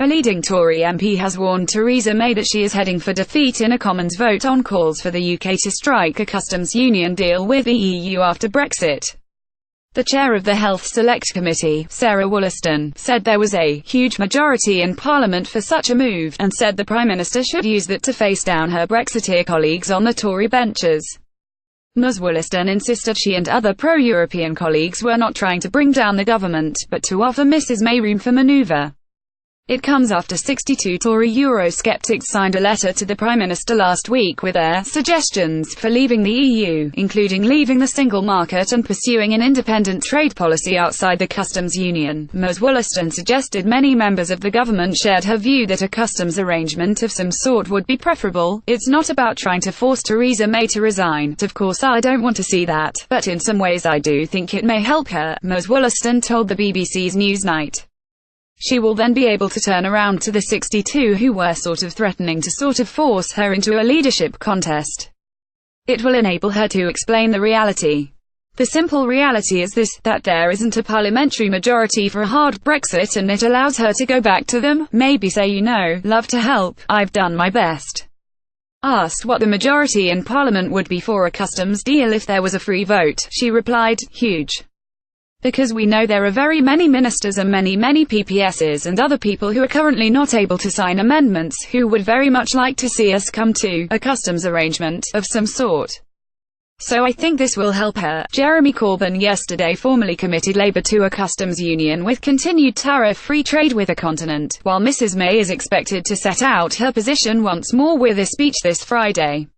A leading Tory MP has warned Theresa May that she is heading for defeat in a Commons vote on calls for the UK to strike a customs union deal with the EU after Brexit. The chair of the Health Select Committee, Ms Wollaston, said there was a huge majority in Parliament for such a move, and said the Prime Minister should use that to face down her Brexiteer colleagues on the Tory benches. Ms Wollaston insisted she and other pro-European colleagues were not trying to bring down the government, but to offer Mrs May room for manoeuvre. It comes after 62 Tory eurosceptics signed a letter to the Prime Minister last week with their suggestions for leaving the EU, including leaving the single market and pursuing an independent trade policy outside the customs union. Ms Wollaston suggested many members of the government shared her view that a customs arrangement of some sort would be preferable. It's not about trying to force Theresa May to resign. Of course I don't want to see that, but in some ways I do think it may help her, Ms Wollaston told the BBC's Newsnight. She will then be able to turn around to the 62 who were threatening to force her into a leadership contest. It will enable her to explain the reality. The simple reality is this, that there isn't a parliamentary majority for a hard Brexit, and it allows her to go back to them, maybe say, you know, love to help, I've done my best. Asked what the majority in Parliament would be for a customs deal if there was a free vote, she replied, huge. Because we know there are very many ministers and many PPSs and other people who are currently not able to sign amendments, who would very much like to see us come to a customs arrangement of some sort. So I think this will help her. Jeremy Corbyn yesterday formally committed Labour to a customs union with continued tariff-free trade with the continent, while Mrs May is expected to set out her position once more with a speech this Friday.